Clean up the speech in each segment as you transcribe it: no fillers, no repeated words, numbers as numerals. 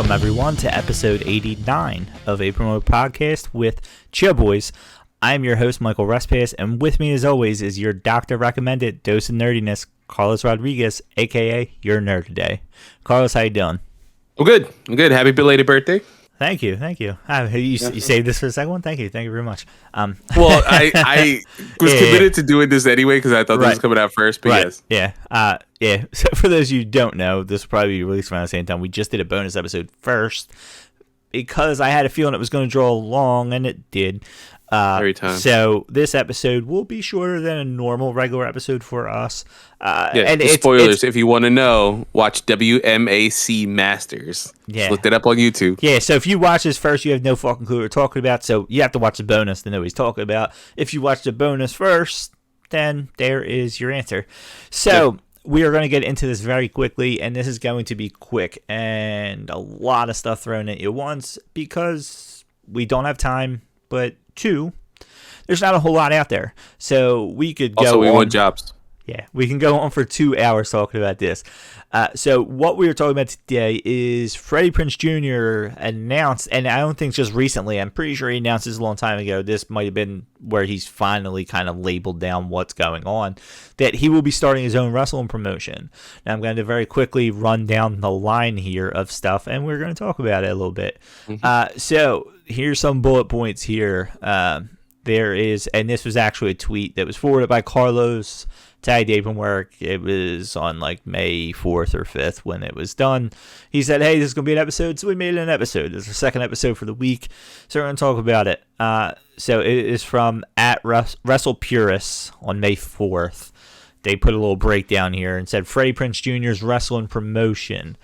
Welcome, everyone, to episode 89 of Apron Podcast with Chill Boys. I'm your host, Michael Respass, and with me, as always, is your doctor-recommended dose of nerdiness, Carlos Rodriguez, a.k.a. your nerd today. Carlos, how you doing? I'm good. Happy belated birthday. Thank you. You saved this for the second one? Thank you very much. Well, I was committed to doing this anyway because I thought this was coming out first, but yes. Yeah. So for those of you who don't know, this will probably be released around the same time. We just did a bonus episode first because I had a feeling it was going to draw long, and it did. Every time. So this episode will be shorter than a normal regular episode for us. And spoilers, if you want to know, watch WMAC Masters. Yeah. Just look that up on YouTube. Yeah, so if you watch this first, you have no fucking clue what we're talking about, so you have to watch the bonus to know what he's talking about. If you watch the bonus first, then there is your answer. So we are going to get into this very quickly, and this is going to be quick and a lot of stuff thrown at you once because we don't have time, but two, there's not a whole lot out there. So we could go Also, we on. want jobs. Yeah, we can go on for 2 hours talking about this. So what we are talking about today is Freddie Prinze Jr. announced, and I don't think just recently, I'm pretty sure he announced this a long time ago, this might have been where he's finally kind of labeled down what's going on, that he will be starting his own wrestling promotion. Now I'm going to very quickly run down the line here of stuff, and we're going to talk about it a little bit. So here's some bullet points here. There is, and this was actually a tweet that was forwarded by Carlos, tagged Apron Work. It was on like May 4th or 5th when it was done. He said, hey, this is going to be an episode, so we made an episode. It's the second episode for the week, so we're going to talk about it. So it is from at Wrestle Purists on May 4th. They put a little breakdown here and said, Freddie Prinze Jr.'s wrestling promotion.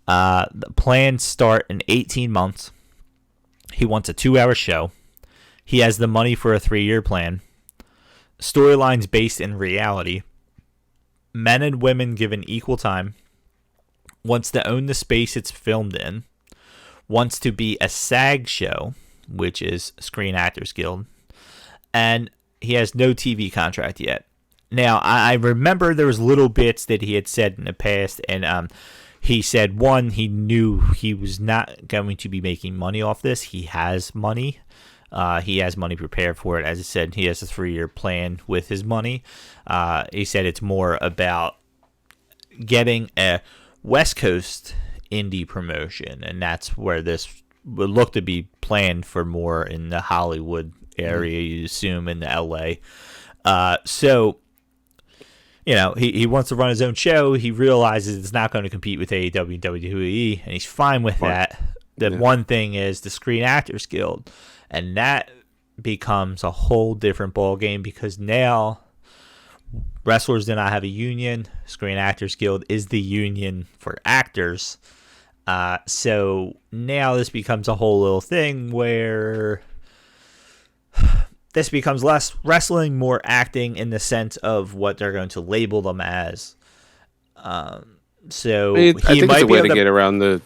The plans start in 18 months. He wants a 2-hour show. He has the money for a 3-year plan. Storylines based in reality. Men and women given equal time. Wants to own the space it's filmed in. Wants to be a SAG show, which is Screen Actors Guild. And he has no TV contract yet. Now, I remember there was little bits that he had said in the past, and he said, one, he knew he was not going to be making money off this. He has money. He has money prepared for it. As I said, he has a 3-year plan with his money. He said it's more about getting a West Coast indie promotion, and that's where this would look to be planned for more in the Hollywood area, you assume, in the LA. So, you know, he wants to run his own show. He realizes it's not going to compete with AEW and WWE, and he's fine with that. The one thing is the Screen Actors Guild. And that becomes a whole different ball game because now wrestlers do not have a union. Screen Actors Guild is the union for actors. So now this becomes a whole little thing where this becomes less wrestling, more acting in the sense of what they're going to label them as. So I think it's a way to get around the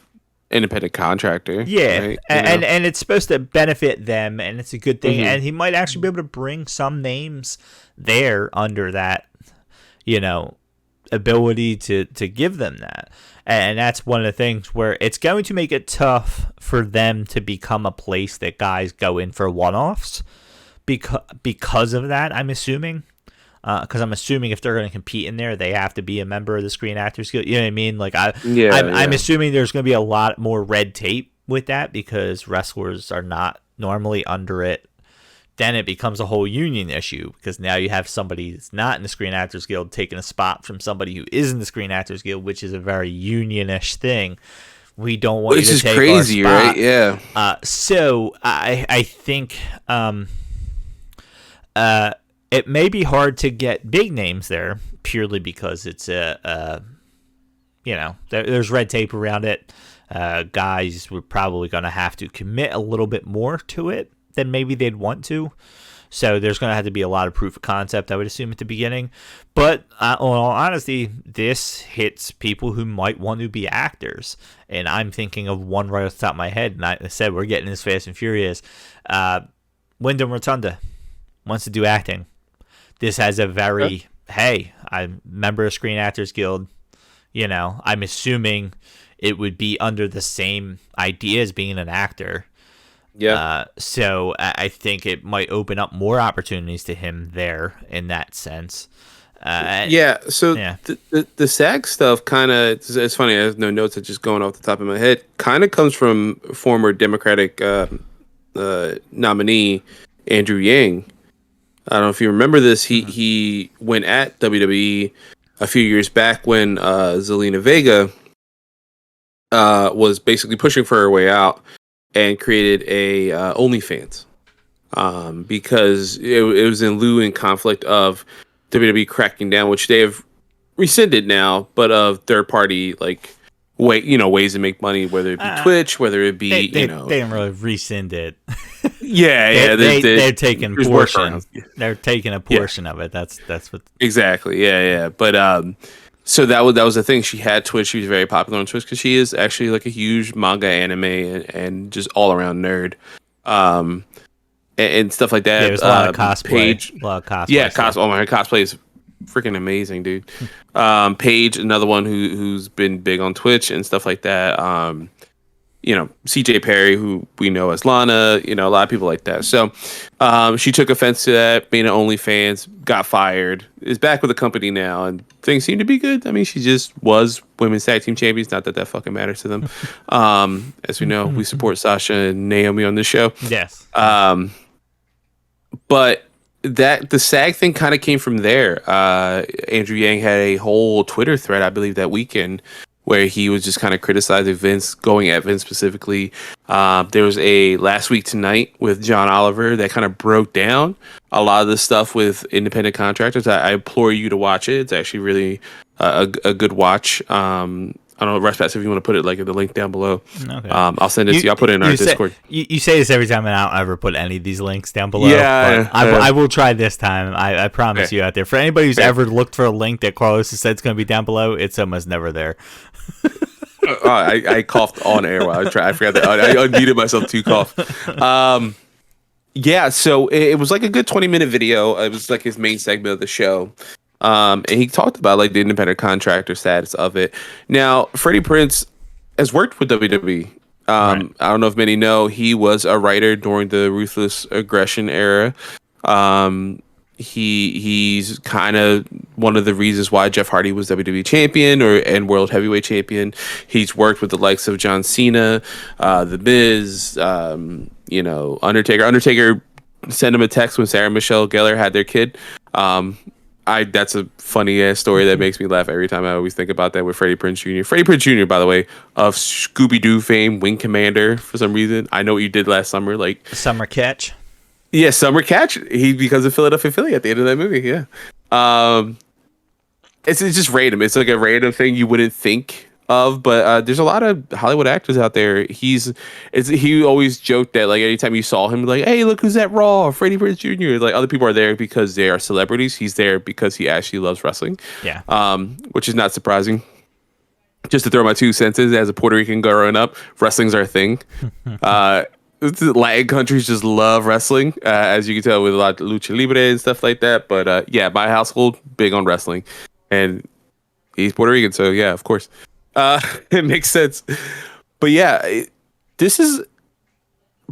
independent contractor. Yeah, right? and it's supposed to benefit them, and it's a good thing. And he might actually be able to bring some names there under that, you know, ability to give them that. And that's one of the things where it's going to make it tough for them to become a place that guys go in for one-offs because of that, I'm assuming. Because I'm assuming if they're going to compete in there, they have to be a member of the Screen Actors Guild. You know what I mean? Like I'm assuming there's going to be a lot more red tape with that because wrestlers are not normally under it. Then it becomes a whole union issue because now you have somebody that's not in the Screen Actors Guild taking a spot from somebody who is in the Screen Actors Guild, which is a very unionish thing. We don't want you to take crazy, our spot. Right? Yeah. So I think it may be hard to get big names there purely because it's you know, there's red tape around it. Guys were probably going to have to commit a little bit more to it than maybe they'd want to. So there's going to have to be a lot of proof of concept, I would assume, at the beginning. But in all honesty, this hits people who might want to be actors. And I'm thinking of one right off the top of my head. And I said we're getting this Fast and Furious. Wyndham Rotunda wants to do acting. This has a very, hey, I'm a member of Screen Actors Guild. You know, I'm assuming it would be under the same idea as being an actor. Yeah. So I think it might open up more opportunities to him there in that sense. So the SAG stuff kind of, it's funny, I have no notes, it's just going off the top of my head, kind of comes from former Democratic nominee Andrew Yang. I don't know if you remember this. He went at WWE a few years back when Zelina Vega was basically pushing for her way out, and created a OnlyFans because it was in lieu and conflict of WWE cracking down, which they have rescinded now, but of third party ways to make money, whether it be Twitch, whether it be they didn't really rescind it. They're taking portions. They're taking a portion of it. That's what exactly. But so that was the thing. She had Twitch. She was very popular on Twitch because she is actually like a huge manga, anime, and just all around nerd, and stuff like that. Yeah, there's a lot of cosplay. Oh my god, cosplay is freaking amazing, dude. Paige, another one who's been big on Twitch and stuff like that. CJ Perry, who we know as Lana, a lot of people like that. So she took offense to that, being an OnlyFans, got fired, is back with the company now, and things seem to be good. I mean, she just was women's tag team champions. Not that fucking matters to them. As we know, we support Sasha and Naomi on this show. Yes. But the SAG thing kind of came from there. Andrew Yang had a whole Twitter thread, I believe, that weekend, where he was just kind of criticizing Vince, going at Vince specifically. There was a Last Week Tonight with John Oliver that kind of broke down a lot of the stuff with independent contractors. I implore you to watch it. It's actually really a good watch. I don't know, Respats, if you want to put it in the link down below. Okay. I'll send it to you. I'll put it in our Discord. You say this every time, and I don't ever put any of these links down below. Yeah. I will try this time. I promise you out there. For anybody who's ever looked for a link that Carlos has said is going to be down below, it's almost never there. I coughed on air while I tried. I forgot that. I unmuted myself to cough. So it was like a good 20-minute video. It was like his main segment of the show. And he talked about the independent contractor status of it. Now, Freddie Prinze has worked with WWE. Right. I don't know if many know, he was a writer during the Ruthless Aggression era. He's kind of one of the reasons why Jeff Hardy was WWE champion and World Heavyweight champion. He's worked with the likes of John Cena, The Miz, Undertaker. Undertaker sent him a text when Sarah Michelle Gellar had their kid. That's a funny ass story that makes me laugh every time. I always think about that with Freddie Prinze Jr. Freddie Prinze Jr., by the way, of Scooby-Doo fame, Wing Commander, for some reason. I know what you did last summer, Summer Catch. Yeah, Summer Catch. He becomes a Philadelphia Philly at the end of that movie. Yeah. It's just random. It's like a random thing you wouldn't think of, but there's a lot of Hollywood actors out there. He always joked that anytime you saw him, hey, look who's at Raw, Freddie Prinze Jr. Other people are there because they are celebrities. He's there because he actually loves wrestling. Yeah. Which is not surprising. Just to throw my 2 cents in, as a Puerto Rican growing up, wrestling's our thing. Latin countries just love wrestling, as you can tell with a lot of lucha libre and stuff like that. But my household big on wrestling, and he's Puerto Rican, so yeah, of course. It makes sense. But this is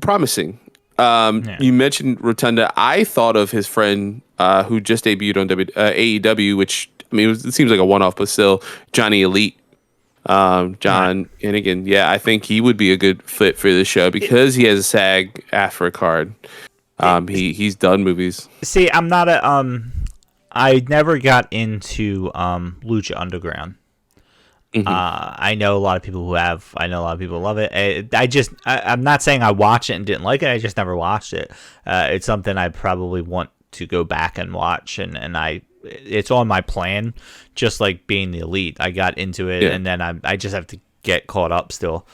promising. You mentioned Rotunda. I thought of his friend who just debuted on AEW, which it seems like a one-off, but still, Johnny Elite. John Hennigan. Yeah, I think he would be a good fit for this show because he has a SAG AFTRA card. He's done movies. See, I'm not I never got into Lucha Underground. Mm-hmm. I know a lot of people who have. I know a lot of people love it. I'm not saying I watched it and didn't like it. I just never watched it. It's something I probably want to go back and watch, and it's on my plan. Just like being the Elite, I got into it, and then I just have to get caught up still.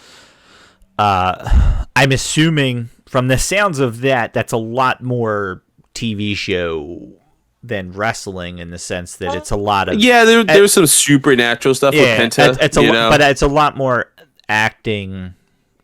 I'm assuming from the sounds of that's a lot more TV show than wrestling, in the sense that it's a lot of there's some supernatural stuff with Penta. But it's a lot more acting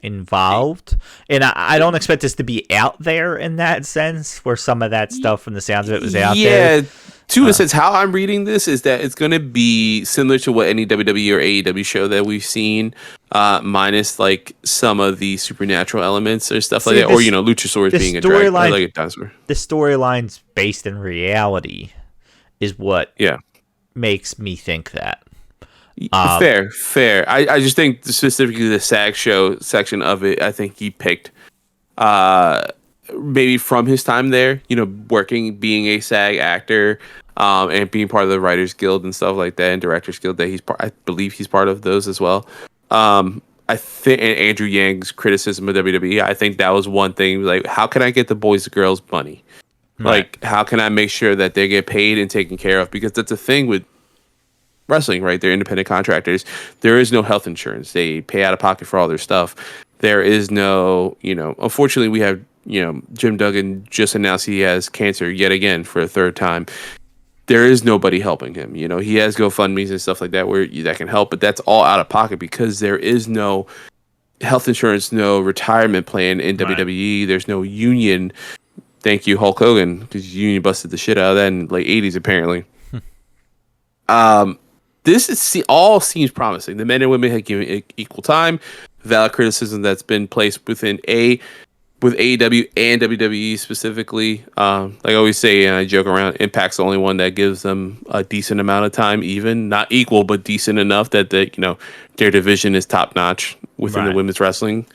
involved, and I don't expect this to be out there in that sense, where some of that stuff from the sounds of it was out there. To a sense, how I'm reading this is that it's going to be similar to what any WWE or AEW show that we've seen. minus like some of the supernatural elements or stuff like See, that, or Luchasaurus being a dragon, or like a dinosaur. The storylines based in reality is what Yeah, makes me think that. Fair. I just think specifically the SAG show section of it, I think he picked maybe from his time there, working, being a SAG actor, and being part of the Writers Guild and stuff like that, and Directors Guild that I believe he's part of those as well. I think, and Andrew Yang's criticism of WWE, I think that was one thing. Like, how can I get the boys and girls money? Right. Like, how can I make sure that they get paid and taken care of? Because that's a thing with wrestling, right? They're independent contractors. There is no health insurance. They pay out of pocket for all their stuff. There is no, unfortunately, we have, Jim Duggan just announced he has cancer yet again for a third time. There is nobody helping him. He has GoFundMe's and stuff like that that can help, but that's all out of pocket because there is no health insurance, no retirement plan in WWE. There's no union. Thank you, Hulk Hogan, because union busted the shit out of that in the late 80s, apparently. All seems promising. The men and women have given it equal time. Valid criticism that's been placed with AEW and WWE specifically. Like I always say, and I joke around, Impact's the only one that gives them a decent amount of time, even not equal, but decent enough that their division is top notch within the women's wrestling.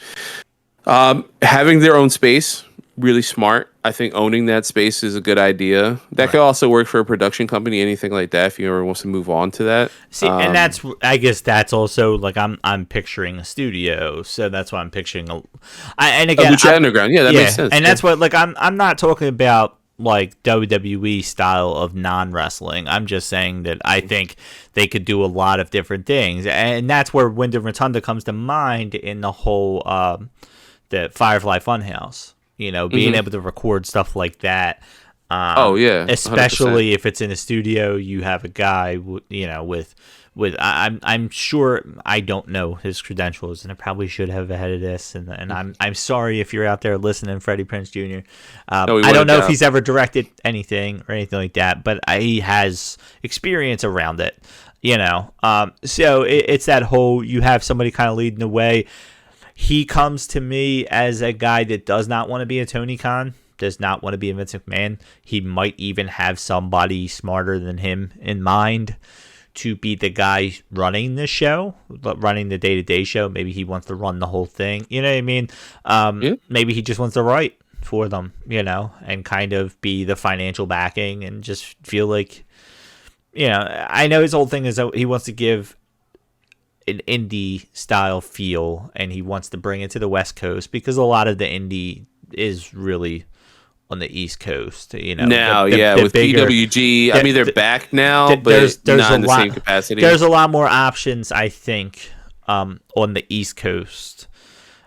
Having their own space, really smart. I think owning that space is a good idea. That could also work for a production company, anything like that, if you ever wants to move on to that. See, and I guess that's also like I'm picturing a studio, so that's why I'm picturing and again, Lucha Underground. Yeah, that makes sense. And that's what I'm not talking about like WWE style of non-wrestling. I'm just saying that I think they could do a lot of different things, and that's where Wyndham Rotunda comes to mind in the whole the Firefly Funhouse. Being able to record stuff like that. Especially 100%. If it's in a studio, you have a guy, with I'm sure, I don't know his credentials, and I probably should have ahead of this. And I'm sorry if you're out there listening, Freddie Prinze Jr. I don't know if he's ever directed anything or anything like that, but he has experience around it. So it's that whole, you have somebody kind of leading the way. He comes to me as a guy that does not want to be a Tony Khan, does not want to be a Vince McMahon. He might even have somebody smarter than him in mind to be the guy running the show, running the day-to-day show. Maybe he wants to run the whole thing. You know what I mean? Maybe he just wants to write for them, and kind of be the financial backing and just feel like, I know his whole thing is that he wants to give an indie style feel, and he wants to bring it to the West Coast because a lot of the indie is really on the East Coast. Now, the with bigger, PWG, I mean they're back now, but there's not in the same capacity. There's a lot more options, I think, on the East Coast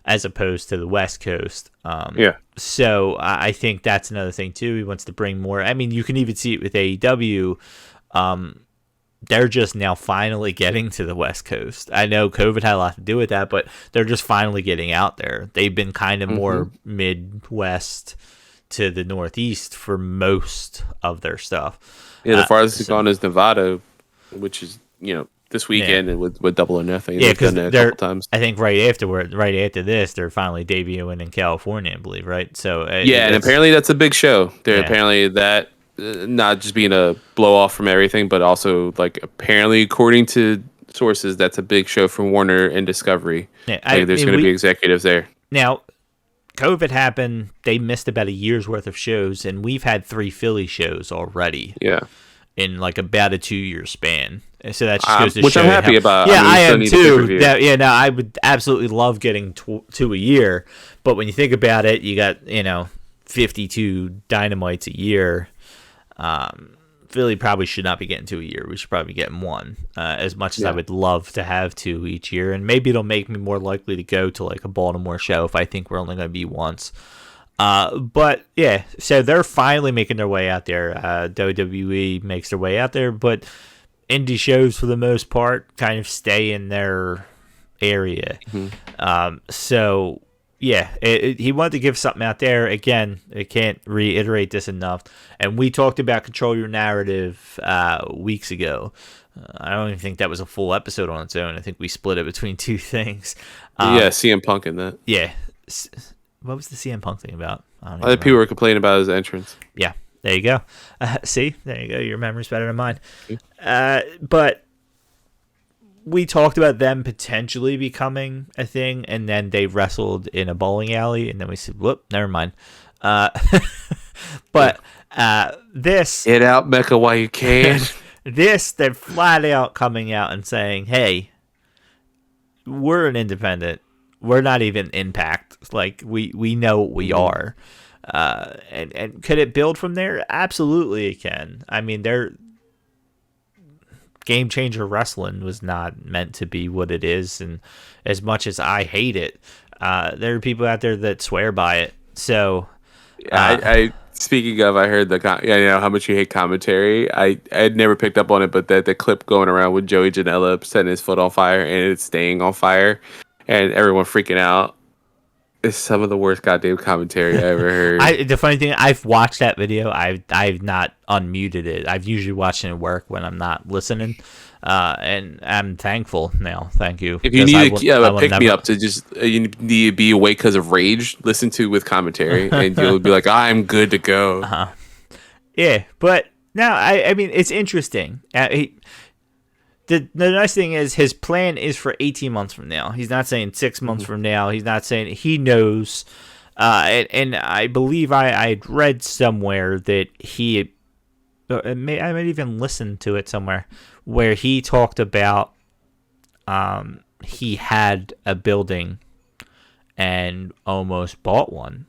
as opposed to the West Coast. So I think that's another thing too. He wants to bring more. I mean, you can even see it with AEW. They're just now finally getting to the West Coast. I know COVID had a lot to do with that, but they're just finally getting out there. They've been kind of more Midwest to the Northeast for most of their stuff. Yeah, the farthest it's gone is Nevada, which is, this weekend and with Double or Nothing. Yeah, because they're, times. I think right after this, they're finally debuting in California, I believe, right? So and apparently that's a big show. Apparently that... not just being a blow off from everything, but also like apparently according to sources, that's a big show for Warner and Discovery. Yeah, there's going to be executives there. Now, COVID happened. They missed about a year's worth of shows, and we've had 3 Philly shows already. Yeah, in like about a 2-year span. So that just goes to which show I'm happy about. Yeah, I am too. I would absolutely love getting 2 a year, but when you think about it, you got 52 Dynamites a year. Philly probably should not be getting 2 a year. We should probably be getting 1. As much as I would love to have 2 each year, and maybe it'll make me more likely to go to like a Baltimore show if I think we're only going to be once. But yeah, so they're finally making their way out there. WWE makes their way out there, but indie shows for the most part kind of stay in their area. So Yeah, he wanted to give something out there. Again, I can't reiterate this enough. And we talked about Control Your Narrative weeks ago. I don't even think that was a full episode on its own. I think we split it between two things. Yeah, CM Punk in that. Yeah. What was the CM Punk thing about? I don't Other people were complaining about his entrance. Yeah, there you go. See, there you go. Your memory's better than mine. But we talked about them potentially becoming a thing, and then they wrestled in a bowling alley, and then we said, whoop, never mind. But this... Get out, Mecca, while you can. This, they're flat out coming out and saying, hey, we're an independent. We're not even Impact. Like, we know what we are. And could it build from there? Absolutely it can. I mean, they're... Game Changer Wrestling was not meant to be what it is, and as much as I hate it, there are people out there that swear by it. So, I speaking of, I heard how much you hate commentary. I had never picked up on it, but the clip going around with Joey Janela setting his foot on fire and it's staying on fire, and everyone freaking out. It's some of the worst goddamn commentary I ever heard. The funny thing, I've watched that video. I've not unmuted it. I've usually watched it at work when I'm not listening, and I'm thankful now. Thank you. If you need a pick me up to just you need to be awake because of rage, listen to with commentary, and you'll be like, I'm good to go. Yeah, but now I mean it's interesting. The nice thing is his plan is for 18 months from now. He's not saying 6 months from now. He's not saying he knows. And I believe I read somewhere that I might even listen to it somewhere where he talked about he had a building and almost bought one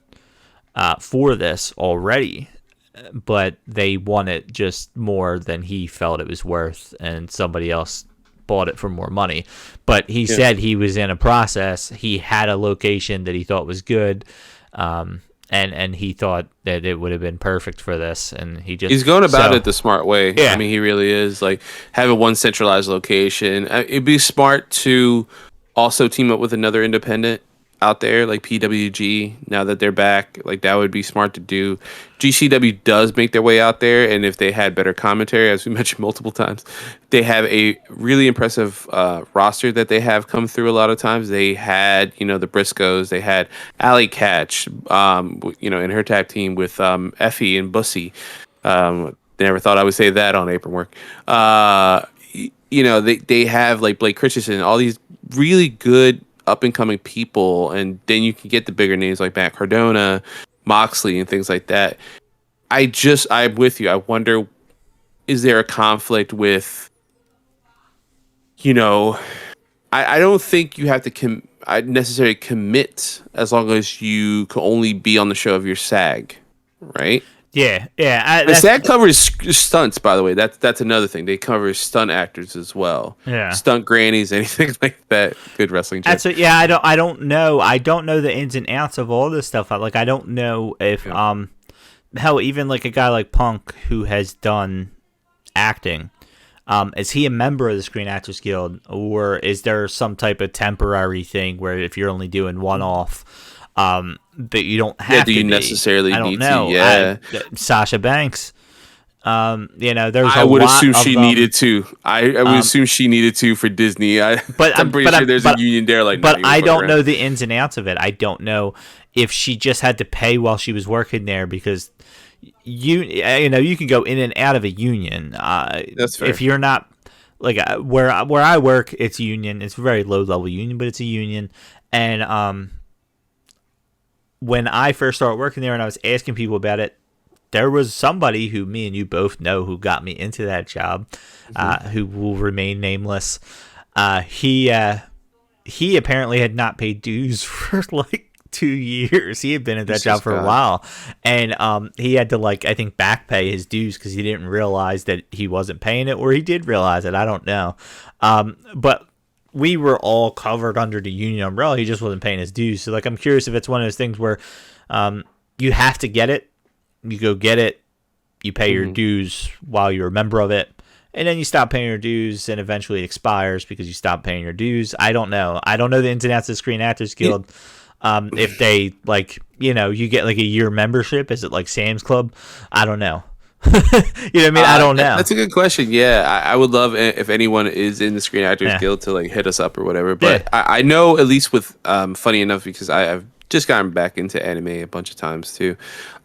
for this already. But they won it just more than he felt it was worth, and somebody else bought it for more money. But he said he was in a process. He had a location that he thought was good, and he thought that it would have been perfect for this. And he's going about it the smart way. Yeah. I mean, he really is. Like, having one centralized location. It'd be smart to also team up with another independent out there, like PWG, now that they're back. Like, that would be smart to do. GCW does make their way out there, and if they had better commentary, as we mentioned multiple times, they have a really impressive roster that they have come through a lot of times. They had, the Briscoes, they had Allie Catch, in her tag team with Effie and Bussy. Never thought I would say that on Apron Work. They have, like, Blake Christensen, all these really good up-and-coming people, and then you can get the bigger names like Matt Cardona, Moxley, and things like that. I'm with you. I wonder, is there a conflict with, I don't think you have to necessarily commit as long as you can only be on the show of your SAG, right? Yeah. The SAG covers stunts, by the way. That's another thing. They cover stunt actors as well. Yeah. Stunt grannies, anything like that. Good wrestling. That's it. Yeah, I don't know. I don't know the ins and outs of all this stuff. Like, I don't know if hell, even like a guy like Punk who has done acting, is he a member of the Screen Actors Guild, or is there some type of temporary thing where if you're only doing one off, that you don't have do to you be. necessarily I don't need know. to? Yeah. Sasha Banks. There's I would assume she them. needed to. I would assume she needed to for Disney. I'm pretty sure there's a union there. Like, but I don't know the ins and outs of it. I don't know if she just had to pay while she was working there because you can go in and out of a union. That's fair. If you're not like where I work, it's union. It's a very low level union, but it's a union. And when I first started working there and I was asking people about it, there was somebody who me and you both know who got me into that job, who will remain nameless. He apparently had not paid dues for like 2 years. He had been at that job for a while, and he had to I think back pay his dues because he didn't realize that he wasn't paying it, or he did realize it. I don't know, but we were all covered under the union umbrella. He just wasn't paying his dues. So I'm curious if it's one of those things where you have to get it. You go get it, you pay your dues while you're a member of it, and then you stop paying your dues, and eventually it expires because you stop paying your dues. I don't know. I don't know the ins and outs of the Screen Actors Guild. If they like, you get like a year membership. Is it like Sam's Club? I don't know. You know what I mean? I don't know. That's a good question. Yeah, I would love if anyone is in the Screen Actors Yeah. Guild to like hit us up or whatever. But Yeah. I know at least with funny enough because I've just gotten back into anime a bunch of times too.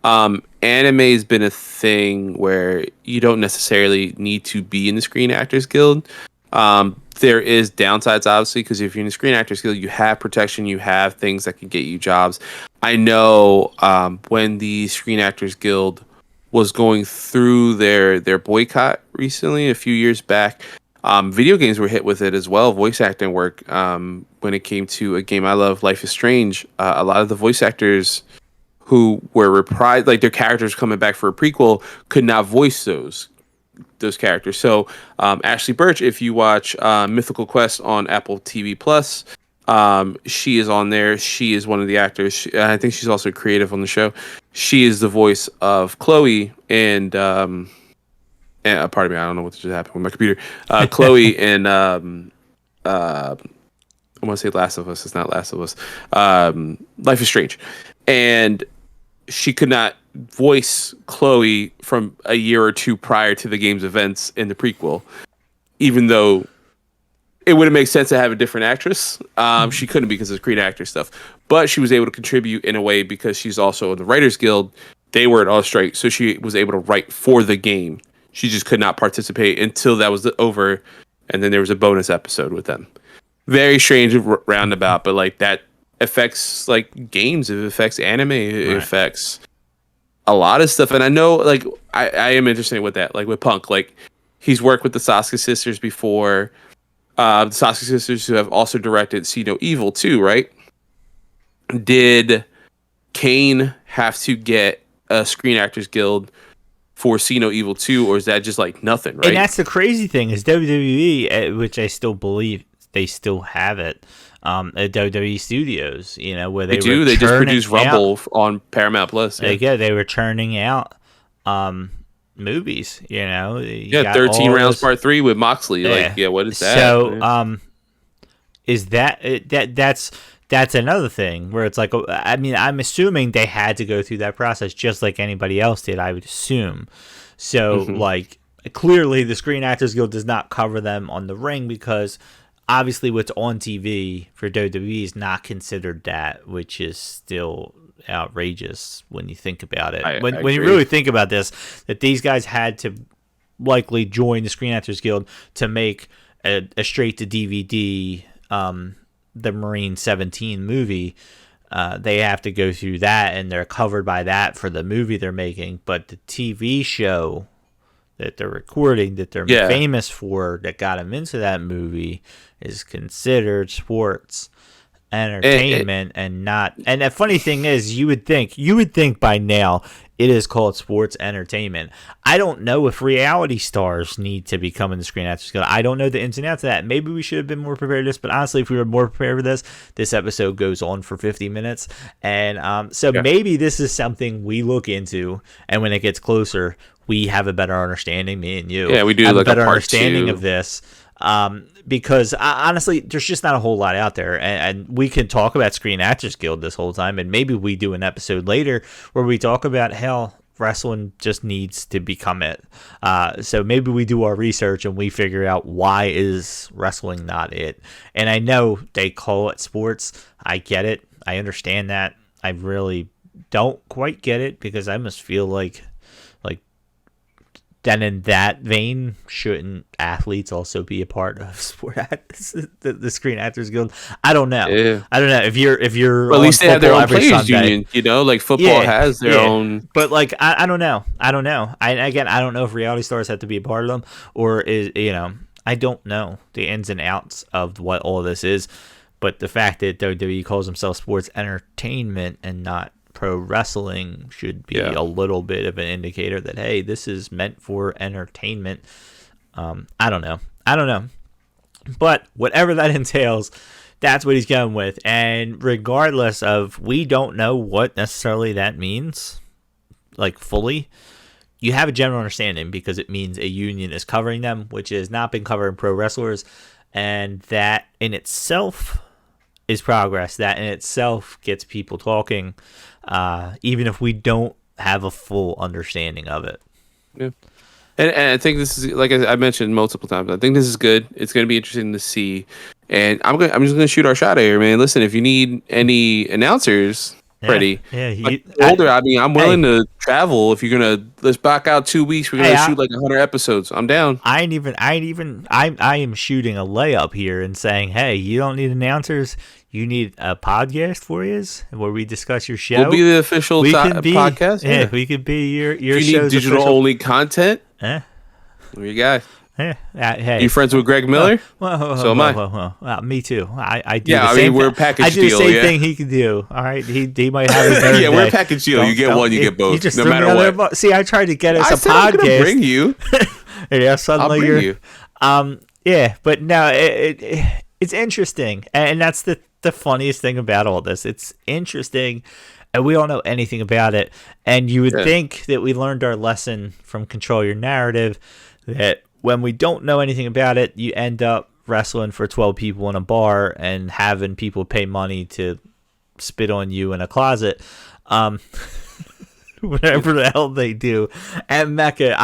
Anime has been a thing where you don't necessarily need to be in the Screen Actors Guild. There is downsides obviously because if you're in the Screen Actors Guild, you have protection, you have things that can get you jobs. I know when the Screen Actors Guild was going through their boycott recently, a few years back. Video games were hit with it as well. Voice acting work. When it came to a game I love, Life is Strange, a lot of the voice actors who were reprised, like their characters coming back for a prequel, could not voice those characters. So Ashley Birch, if you watch Mythical Quest on Apple TV Plus, she is on there. She is one of the actors. I think she's also creative on the show. She is the voice of Chloe and pardon me, I don't know what just happened with my computer. Chloe and I want to say Last of Us. It's not Last of Us. Life is Strange, and she could not voice Chloe from a year or two prior to the game's events in the prequel, even though it would have made sense to have a different actress. She couldn't because of Screen Actor stuff, but she was able to contribute in a way because she's also in the Writers Guild. They were at all strike, so she was able to write for the game. She just could not participate until that was over, and then there was a bonus episode with them. Very strange roundabout, but like that affects like games. It affects anime. It affects a lot of stuff. And I know, like, I am interested with that. Like with Punk, like he's worked with the Sasuke sisters before. The Sasuke sisters who have also directed See No Evil too, right? Did Kane have to get a Screen Actors Guild for See No Evil 2, or is that just like nothing, right? And that's the crazy thing is WWE, which I still believe they still have it at WWE Studios, where they do. They just produced Rumble on Paramount Plus. Yeah. They were churning out movies, You got 13 Rounds Part 3 with Moxley. Yeah. Like, what is that? So, is that's another thing where it's like, I mean, I'm assuming they had to go through that process just like anybody else did, I would assume. So, like, clearly the Screen Actors Guild does not cover them on the ring because obviously what's on TV for WWE is not considered that, which is still outrageous when you think about it. When you really think about this, that these guys had to likely join the Screen Actors Guild to make a straight to DVD the Marine 17 movie. They have to go through that, and they're covered by that for the movie they're making. But the TV show that they're recording, that they're famous for, that got them into that movie, is considered sports entertainment and not. And the funny thing is, you would think by now it is called sports entertainment. I don't know if reality stars need to become in the Screen Actors Guild. I don't know the ins and outs of that. Maybe we should have been more prepared for this, but honestly, if we were more prepared for this episode goes on for 50 minutes. And maybe this is something we look into, and when it gets closer, we have a better understanding, me and you. Yeah, we do have like a better part understanding 2 of this. Because honestly, there's just not a whole lot out there, and we can talk about Screen Actors Guild this whole time, and maybe we do an episode later where we talk about how wrestling just needs to become it. So maybe we do our research and we figure out why is wrestling not it. And I know they call it sports. I get it. I understand that. I really don't quite get it because I must feel like then in that vein, shouldn't athletes also be a part of the Screen Actors Guild? I don't know. Yeah. I don't know if you're. Well, at least they have their own players Sunday, union. Like football has their own. But like, I don't know. I don't know. I don't know if reality stars have to be a part of them, or is I don't know the ins and outs of what all this is. But the fact that WWE calls themselves sports entertainment and not pro wrestling should be a little bit of an indicator that, hey, this is meant for entertainment. I don't know. But whatever that entails, that's what he's going with. And regardless of, we don't know what necessarily that means, like fully, you have a general understanding because it means a union is covering them, which has not been covering pro wrestlers. And that in itself is progress. That in itself gets people talking, even if we don't have a full understanding of it. Yeah. And I think this is, like I mentioned multiple times, I think this is good. It's going to be interesting to see. And I'm just going to shoot our shot here, man. Listen, if you need any announcers, Freddie, older, I'm willing to travel. If you're going to, let's back out 2 weeks. We're going to shoot like 100 episodes. I'm down. I am shooting a layup here and saying, hey, you don't need announcers. You need a podcast for you where we discuss your show. We'll be the official podcast. Yeah, we could be your if you need digital only content. Eh? There you go. Hey, you friends with Greg Miller? So am I. Well, me too. I do. Yeah, the same we're a package deal. I do the same thing he can do. All right, he might have his nerd yeah, we're a day. package deal. You get one, you get both. No matter what. See, I tried to get us a podcast. I'm gonna bring you. Yeah, suddenly I'll bring you. Yeah, but no, it's interesting, and that's the funniest thing about all this. It's interesting. And we don't know anything about it. And you would think that we learned our lesson from Control Your Narrative, that when we don't know anything about it, you end up wrestling for 12 people in a bar and having people pay money to spit on you in a closet. Whatever the hell they do. And Mecca,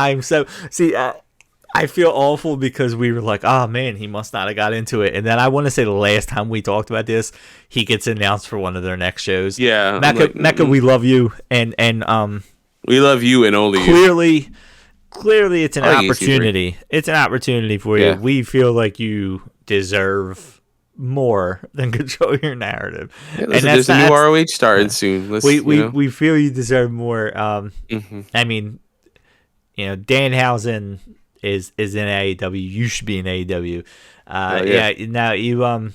I feel awful because we were like, oh man, he must not have got into it. And then I want to say the last time we talked about this, he gets announced for one of their next shows. Yeah. Mecca, we love you. And we love you and only you. Clearly it's an opportunity. It's an opportunity for you. Yeah. We feel like you deserve more than Control Your Narrative. Yeah, listen, there's a new ROH starting soon. We feel you deserve more. I mean, Danhausen is in AEW. You should be in AEW. Now you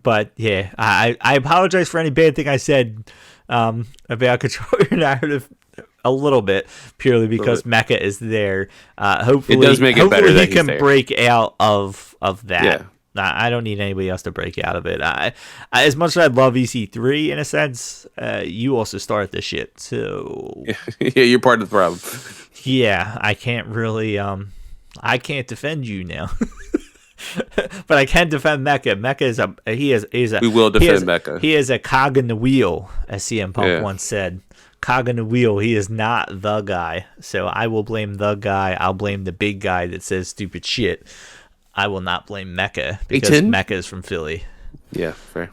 but yeah, I apologize for any bad thing I said about Control Your Narrative a little bit, purely because Mecca is there. Hopefully, it does make it better that he can there. break out of that. Yeah. I don't need anybody else to break out of it. As much as I love EC3 in a sense, you also start this shit. So yeah, you're part of the problem. Yeah, I can't really. I can't defend you now, but I can defend Mecca. Mecca is a. We will defend Mecca. He is a cog in the wheel, as CM Punk once said. Cog in the wheel. He is not the guy. So I will blame the guy. I'll blame the big guy that says stupid shit. I will not blame Mecca because Mecca is from Philly. Yeah, fair.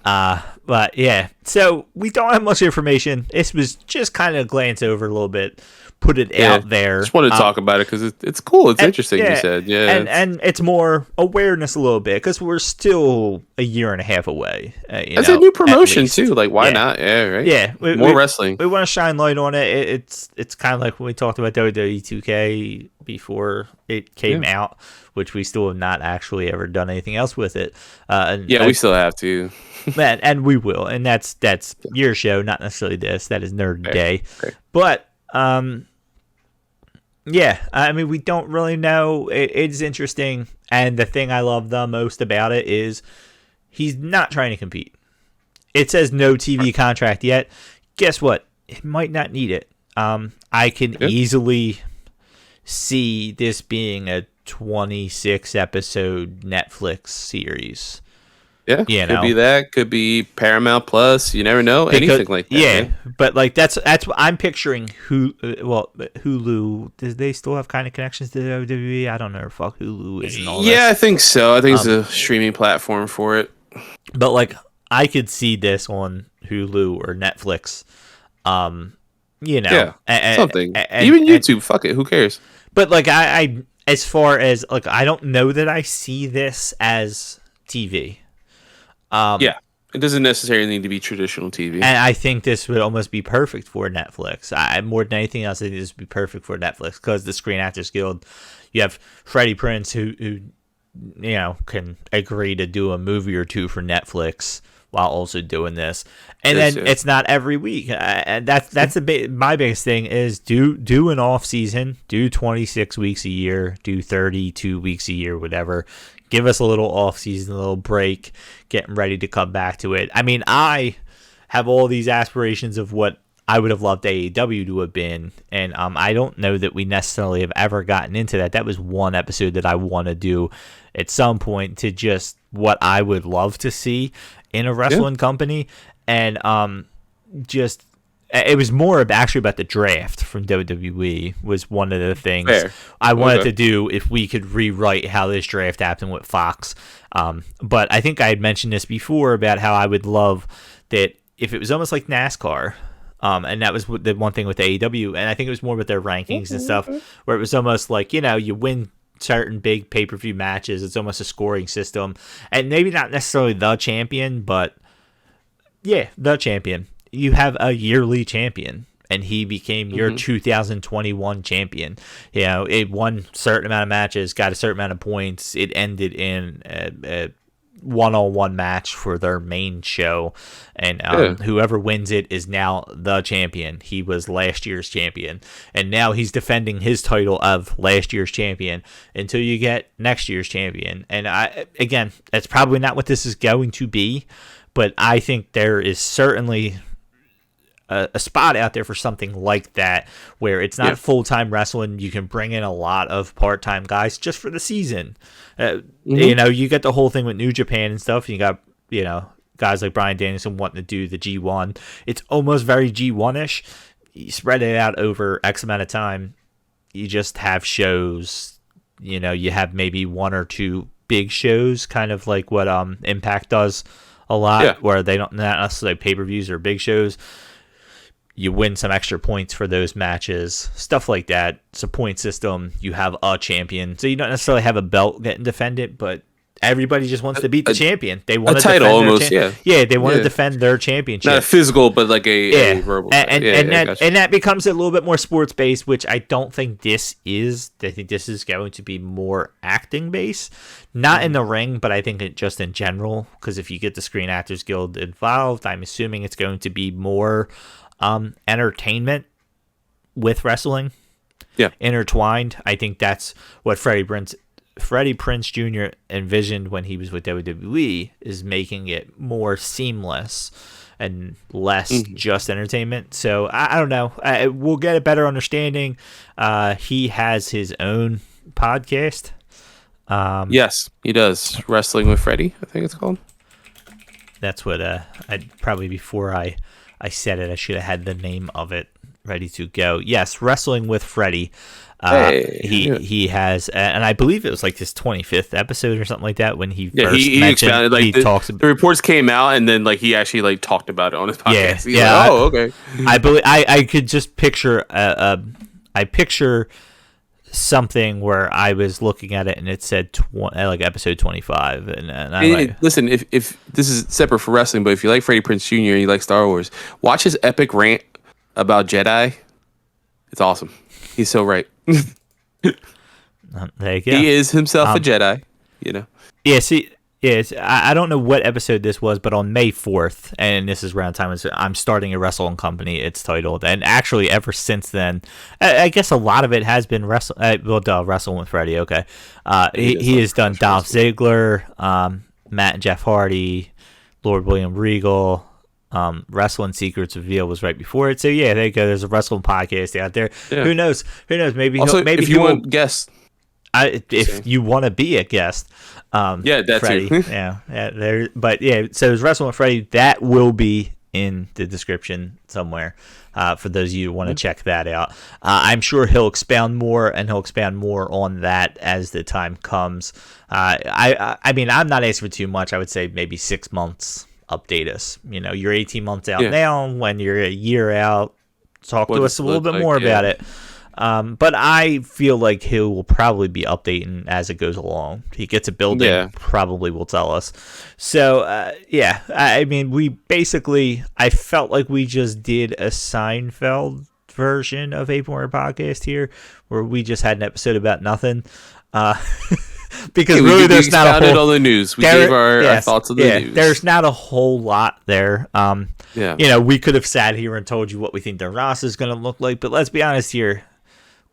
But yeah, so we don't have much information. This was just kind of glance over a little bit, put it out there. Just wanted to talk about it because it's cool. It's interesting. You said, and it's more awareness a little bit because we're still a year and a half away. It's a new promotion too. Like, why not? Yeah, right. Yeah, more wrestling. We want to shine light on it. It's kind of like when we talked about WWE 2K before it came out, which we still have not actually ever done anything else with it. We still have to. and we will, and that's your show, not necessarily this. That is Nerd Day. But yeah, I mean, we don't really know. It's interesting, and the thing I love the most about it is he's not trying to compete. It says no TV contract yet. Guess what? It might not need it. I can easily see this being a 26 episode Netflix series. Yeah, could be that. Could be Paramount Plus. You never know. Anything like that. Yeah, man. But like that's what I'm picturing. Hulu. Do they still have kind of connections to the WWE? I don't know. Fuck Hulu is and all that. Yeah, I think so. I think it's a streaming platform for it. But like, I could see this on Hulu or Netflix. Something. Even YouTube. Fuck it. Who cares? But like, I as far as like, I don't know that I see this as TV. It doesn't necessarily need to be traditional TV. And I think this would almost be perfect for Netflix. More than anything else, I think this would be perfect for Netflix because the Screen Actors Guild, you have Freddie Prinze who can agree to do a movie or two for Netflix while also doing this. And then it's not every week. And that's my biggest thing is do an off season, do 26 weeks a year, do 32 weeks a year, whatever. Give us a little off season, a little break, getting ready to come back to it. I mean, I have all these aspirations of what I would have loved AEW to have been, and I don't know that we necessarily have ever gotten into that. That was one episode that I want to do at some point to just what I would love to see in a wrestling company, and just it was more actually about the draft from WWE was one of the things I wanted to do if we could rewrite how this draft happened with Fox. But I think I had mentioned this before about how I would love that if it was almost like NASCAR. And that was the one thing with AEW, and I think it was more with their rankings and stuff, where it was almost like, you win certain big pay-per-view matches. It's almost a scoring system, and maybe not necessarily the champion, but yeah, the champion. You have a yearly champion, and he became your 2021 champion. It won a certain amount of matches, got a certain amount of points. It ended in a one-on-one match for their main show, and whoever wins it is now the champion. He was last year's champion, and now he's defending his title of last year's champion until you get next year's champion. And again, that's probably not what this is going to be, but I think there is certainly a spot out there for something like that, where it's not full-time wrestling. You can bring in a lot of part-time guys just for the season. You get the whole thing with New Japan and stuff. You got, guys like Bryan Danielson wanting to do the G1. It's almost very G1-ish. You spread it out over X amount of time. You just have shows. You have maybe one or two big shows, kind of like what Impact does a lot, where they don't not necessarily pay-per-views or big shows. You win some extra points for those matches, stuff like that. It's a point system. You have a champion, so you don't necessarily have a belt getting defended, but everybody just wants to beat the champion. They want a title almost, yeah. They want to defend their championship, not a physical, but like a verbal. And that becomes a little bit more sports based, which I don't think this is. I think this is going to be more acting based, not in the ring, but I think just in general. Because if you get the Screen Actors Guild involved, I'm assuming it's going to be more entertainment with wrestling intertwined. I think that's what Freddie Prinze Jr. envisioned when he was with WWE, is making it more seamless and less just entertainment. So I don't know. We'll get a better understanding. He has his own podcast. Yes, he does. Wrestling with Freddie, I think it's called. That's what I'd probably, before I said it, I should have had the name of it ready to go. Yes, Wrestling with Freddie. He has, and I believe it was like his 25th episode or something like that when he first he mentioned. Expounded, like, the reports came out, and then like he actually like talked about it on his podcast. Okay. I believe I could just picture I picture something where I was looking at it and it said like episode 25, and listen, if this is separate for wrestling, but if you like Freddie Prinze Jr. and you like Star Wars, watch his epic rant about Jedi. It's awesome. He's so right. There you go. He is himself a Jedi. Yeah. See. Yes, I don't know what episode this was, but on May 4th, and this is around time, I'm starting a wrestling company, it's titled. And actually, ever since then, I guess a lot of it has been Wrestling with Freddie, okay. He has done Dolph Ziggler, Matt and Jeff Hardy, Lord William Regal, Wrestling Secrets Revealed was right before it. So, yeah, there you go. There's a wrestling podcast out there. Yeah. Who knows? Maybe also, if you want guests. If you want to be a guest, that's Freddie, there. But yeah, so there's Wrestling with Freddie. That will be in the description somewhere for those of you who want to check that out. I'm sure he'll expound more, and he'll expand more on that as the time comes. I mean, I'm not asking for too much. I would say maybe 6 months. Update us. You're 18 months out now. When you're a year out, talk to us a little bit more about it. But I feel like he will probably be updating as it goes along. He gets a building, probably will tell us. So, I mean, I felt like we just did a Seinfeld version of Apron Podcast here, where we just had an episode about nothing. Because really, there's not a whole on the news. We gave our thoughts on the news. There's not a whole lot there. We could have sat here and told you what we think the roster is going to look like, but let's be honest here.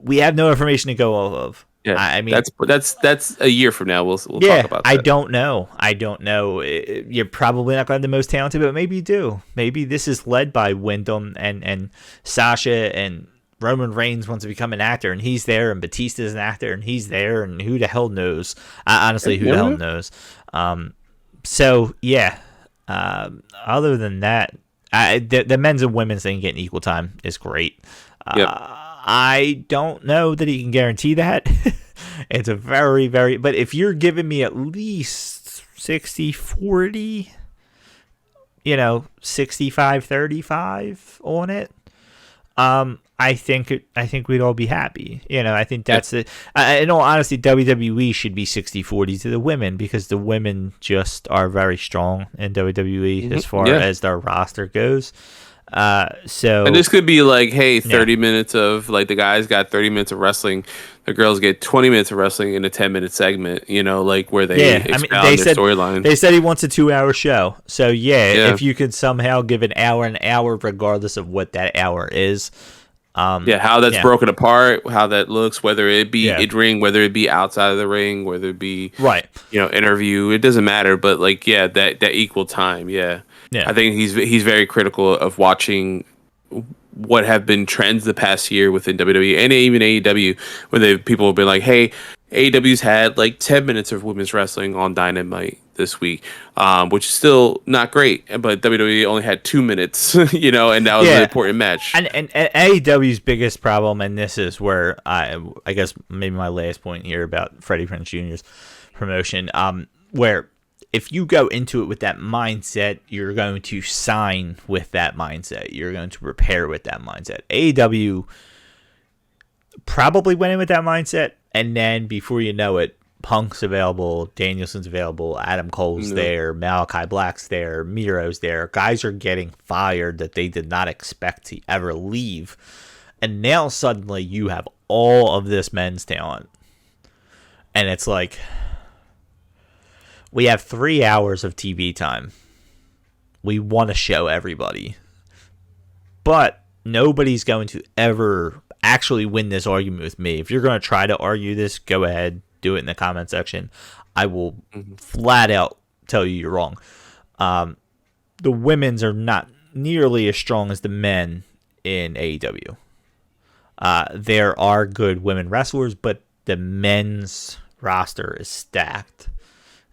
We have no information to go off of. Yeah, I mean, that's a year from now. We'll talk about that. I don't know. You're probably not going to have the most talented, but maybe you do. Maybe this is led by Wyndham and Sasha, and Roman Reigns wants to become an actor, and he's there, and Batista's an actor, and he's there, and who the hell knows? Honestly, who the hell knows? So, yeah. Other than that, the men's and women's thing getting equal time is great. Yep. I don't know that he can guarantee that. It's a very, very... But if you're giving me at least 60-40, 65-35 on it, I think we'd all be happy. I think that's it. In all honesty, WWE should be 60-40 to the women because the women just are very strong in WWE as far as their roster goes. And this could be like, hey, 30 minutes of like the guys got 30 minutes of wrestling, the girls get 20 minutes of wrestling in a 10-minute segment, like where they expound their storyline. They said he wants a 2-hour show. So if you could somehow give an hour regardless of what that hour is. How that's broken apart, how that looks, whether it be in ring, whether it be outside of the ring, whether it be interview, it doesn't matter. But like that equal time, I think he's very critical of watching what have been trends the past year within WWE and even AEW, where people have been like, hey, AEW's had like 10 minutes of women's wrestling on Dynamite this week, which is still not great, but WWE only had 2 minutes, and that was an important match. And AEW's biggest problem, and this is where I guess maybe my last point here about Freddie Prinze Jr.'s promotion, where if you go into it with that mindset, you're going to sign with that mindset. You're going to prepare with that mindset. AEW probably went in with that mindset, and then before you know it, Punk's available, Danielson's available, Adam Cole's there, Malachi Black's there, Miro's there. Guys are getting fired that they did not expect to ever leave. And now suddenly you have all of this men's talent. And it's like, we have 3 hours of TV time. We want to show everybody. But nobody's going to ever actually win this argument with me. If you're going to try to argue this, go ahead, do it in the comment section. I will flat out tell you you're wrong. The women's are not nearly as strong as the men in AEW. There are good women wrestlers, but the men's roster is stacked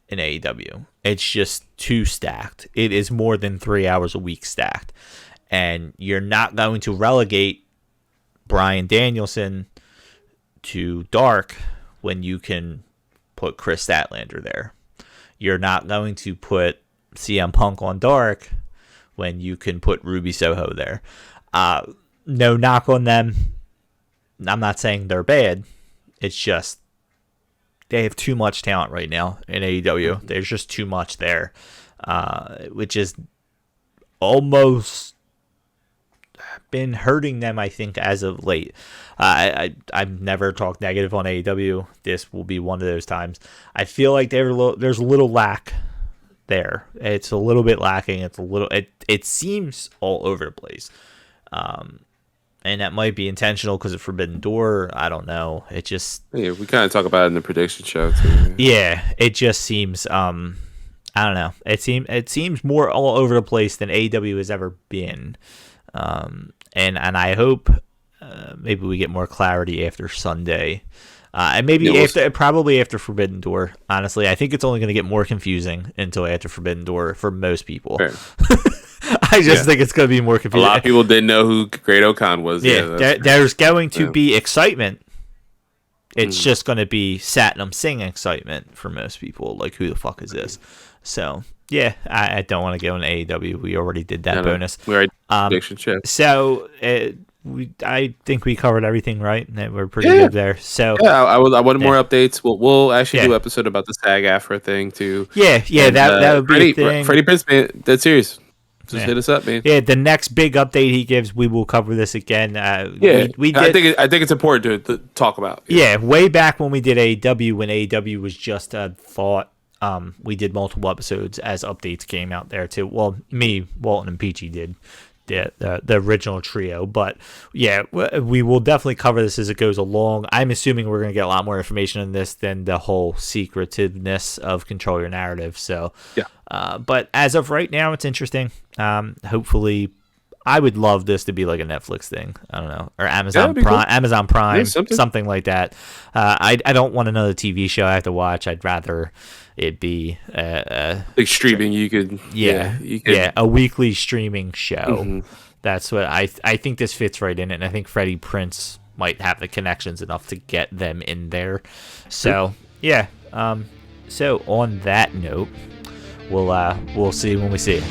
in AEW. It's just too stacked. It is more than 3 hours a week stacked. And you're not going to relegate Bryan Danielson to dark when you can put Chris Statlander there. You're not going to put CM Punk on dark when you can put Ruby Soho there. No knock on them. I'm not saying they're bad. It's just they have too much talent right now in AEW. There's just too much there, which is almost been hurting them, I think, as of late. I've never talked negative on AEW. This will be one of those times. I feel like there's a little lack there. It's a little bit lacking. It seems all over the place. And that might be intentional because of Forbidden Door. I don't know. It just... Yeah, we kind of talk about it in the prediction show, too. Yeah, it just seems... I don't know. It seems more all over the place than AEW has ever been. And I hope maybe we get more clarity after Sunday. And maybe probably after Forbidden Door. Honestly, I think it's only going to get more confusing until after Forbidden Door for most people. I just think it's going to be more confusing. A lot of people didn't know who Great O'Khan was. There's going to be excitement. It's just going to be Satnam Singh excitement for most people. Like, who the fuck is this? So, yeah, I don't want to go in AEW. We already did that bonus. We already prediction show. So, I think we covered everything right. We're pretty good there. So I wanted more updates. We'll actually do an episode about the SAG-AFTRA thing too. That would be a thing. Freddie Prinze, man, that's serious. Just hit us up, man. Yeah, the next big update he gives, we will cover this again. We did, I think it's important to talk about. Yeah, way back when we did AEW, when AEW was just a thought. We did multiple episodes as updates came out there too. Well, me, Walton, and Peachy did the original trio. But yeah, we will definitely cover this as it goes along. I'm assuming we're going to get a lot more information on this than the whole secretiveness of Control Your Narrative. So, but as of right now, it's interesting. Hopefully, I would love this to be like a Netflix thing. I don't know, or that'd be cool. Amazon Prime, Yeah, something like that. I don't want another TV show I have to watch. I'd rather it be like streaming. You could a weekly streaming show. Mm-hmm. That's what I think this fits right in it, and I think Freddie Prinze might have the connections enough to get them in there. So yeah. So on that note, we'll see when we see it.